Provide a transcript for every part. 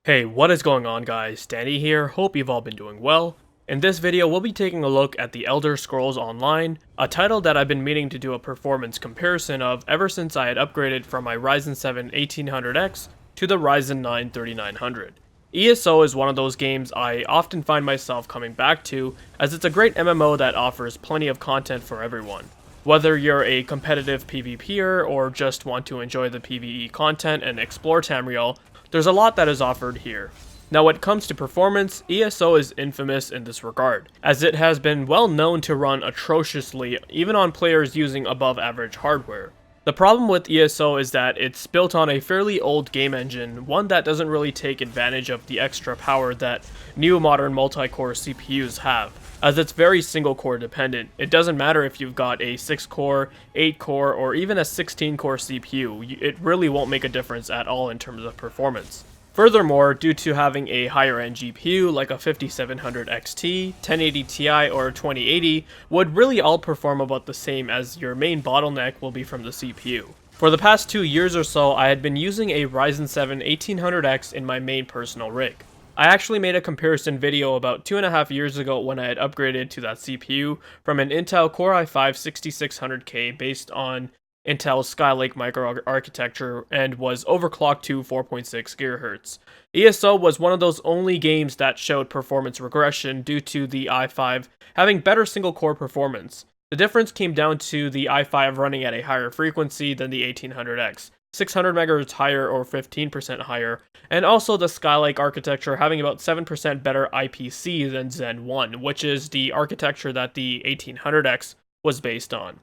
Hey, what is going on guys? Danny here, hope you've all been doing well. In this video, we'll be taking a look at The Elder Scrolls Online, a title that I've been meaning to do a performance comparison of ever since I had upgraded from my Ryzen 7 1800X to the Ryzen 9 3900. ESO is one of those games I often find myself coming back to, as it's a great MMO that offers plenty of content for everyone. Whether you're a competitive PvPer or just want to enjoy the PvE content and explore Tamriel, there's a lot that is offered here. Now when it comes to performance, ESO is infamous in this regard, as it has been well known to run atrociously even on players using above average hardware. The problem with ESO is that it's built on a fairly old game engine, one that doesn't really take advantage of the extra power that new modern multi-core CPUs have, as it's very single core dependent. It doesn't matter if you've got a 6 core, 8 core, or even a 16 core CPU, it really won't make a difference at all in terms of performance. Furthermore, due to having a higher end GPU like a 5700 XT, 1080 Ti, or 2080 would really all perform about the same, as your main bottleneck will be from the CPU. For the past 2 years or so, I had been using a Ryzen 7 1800X in my main personal rig. I actually made a comparison video about 2.5 years ago when I had upgraded to that CPU from an Intel Core i5 6600K based on Intel's Skylake microarchitecture and was overclocked to 4.6 GHz. ESO was one of those only games that showed performance regression due to the i5 having better single core performance. The difference came down to the i5 running at a higher frequency than the 1800X, 600 MHz higher or 15% higher, and also the Skylake architecture having about 7% better IPC than Zen 1, which is the architecture that the 1800X was based on.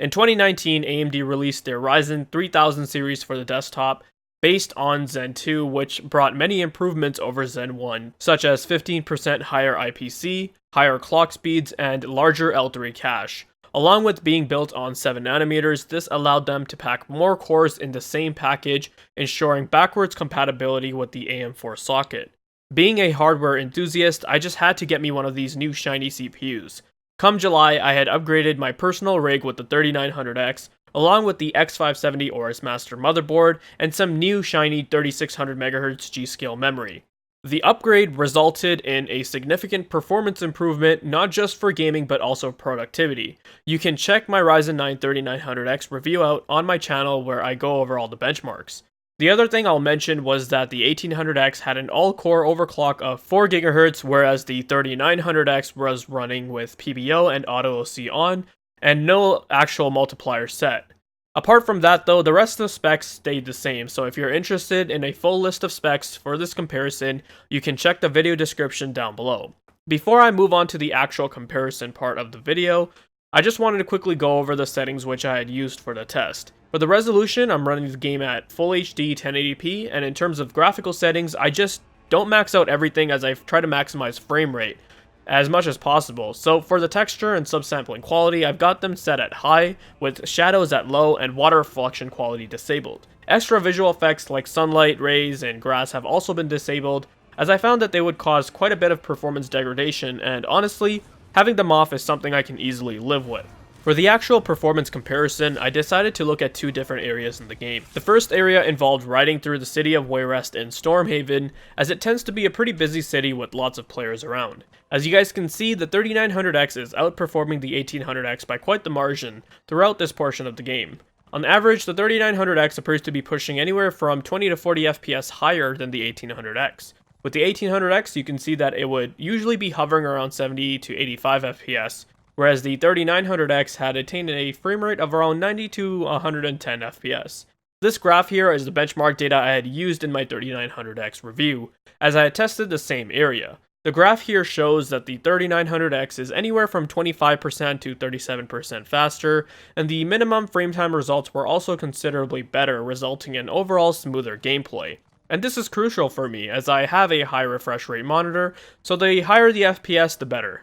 In 2019, AMD released their Ryzen 3000 series for the desktop, based on Zen 2, which brought many improvements over Zen 1, such as 15% higher IPC, higher clock speeds, and larger L3 cache. Along with being built on 7nm, this allowed them to pack more cores in the same package, ensuring backwards compatibility with the AM4 socket. Being a hardware enthusiast, I just had to get me one of these new shiny CPUs. Come July, I had upgraded my personal rig with the 3900X, along with the X570 Aorus Master motherboard, and some new shiny 3600 MHz G-Scale memory. The upgrade resulted in a significant performance improvement, not just for gaming but also productivity. You can check my Ryzen 9 3900X review out on my channel where I go over all the benchmarks. The other thing I'll mention was that the 1800X had an all-core overclock of 4 GHz, whereas the 3900X was running with PBO and AutoOC on, and no actual multiplier set. Apart from that though, the rest of the specs stayed the same, so if you're interested in a full list of specs for this comparison, you can check the video description down below. Before I move on to the actual comparison part of the video, I just wanted to quickly go over the settings which I had used for the test. For the resolution, I'm running the game at Full HD 1080p, and in terms of graphical settings, I just don't max out everything as I try to maximize frame rate as much as possible. So for the texture and subsampling quality, I've got them set at high, with shadows at low and water reflection quality disabled. Extra visual effects like sunlight, rays, and grass have also been disabled, as I found that they would cause quite a bit of performance degradation, and honestly, having them off is something I can easily live with. For the actual performance comparison, I decided to look at two different areas in the game. The first area involved riding through the city of Wayrest in Stormhaven, as it tends to be a pretty busy city with lots of players around. As you guys can see, the 3900X is outperforming the 1800X by quite the margin throughout this portion of the game. On average, the 3900X appears to be pushing anywhere from 20 to 40 FPS higher than the 1800X. With the 1800X, you can see that it would usually be hovering around 70 to 85 FPS, whereas the 3900X had attained a frame rate of around 90 to 110 FPS. This graph here is the benchmark data I had used in my 3900X review, as I had tested the same area. The graph here shows that the 3900X is anywhere from 25% to 37% faster, and the minimum frame time results were also considerably better, resulting in overall smoother gameplay. And this is crucial for me, as I have a high refresh rate monitor, so the higher the FPS, the better.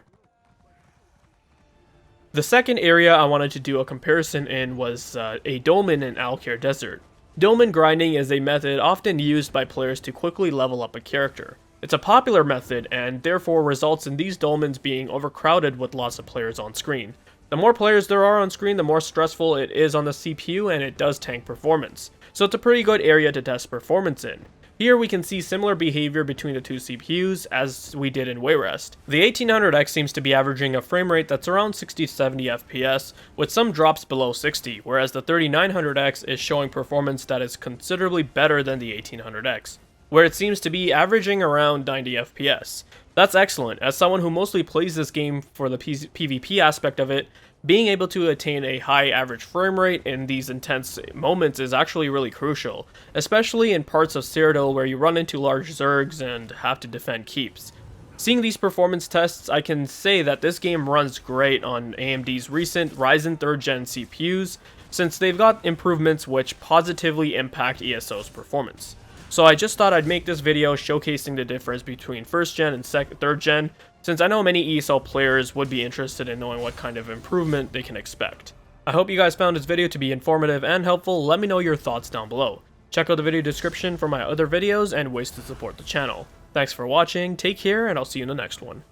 The second area I wanted to do a comparison in was a Dolmen in Alkir Desert. Dolmen grinding is a method often used by players to quickly level up a character. It's a popular method and therefore results in these dolmens being overcrowded with lots of players on screen. The more players there are on screen, the more stressful it is on the CPU, and it does tank performance. So it's a pretty good area to test performance in. Here we can see similar behavior between the two CPUs as we did in Wayrest. The 1800X seems to be averaging a frame rate that's around 60 to 70 FPS, with some drops below 60, whereas the 3900X is showing performance that is considerably better than the 1800X, where it seems to be averaging around 90 FPS. That's excellent. As someone who mostly plays this game for the PvP aspect of it, being able to attain a high average frame rate in these intense moments is actually really crucial, especially in parts of Cyrodiil where you run into large zergs and have to defend keeps. Seeing these performance tests, I can say that this game runs great on AMD's recent Ryzen 3rd Gen CPUs, since they've got improvements which positively impact ESO's performance. So I just thought I'd make this video showcasing the difference between 1st gen and 3rd gen, since I know many ESO players would be interested in knowing what kind of improvement they can expect. I hope you guys found this video to be informative and helpful. Let me know your thoughts down below. Check out the video description for my other videos and ways to support the channel. Thanks for watching, take care, and I'll see you in the next one.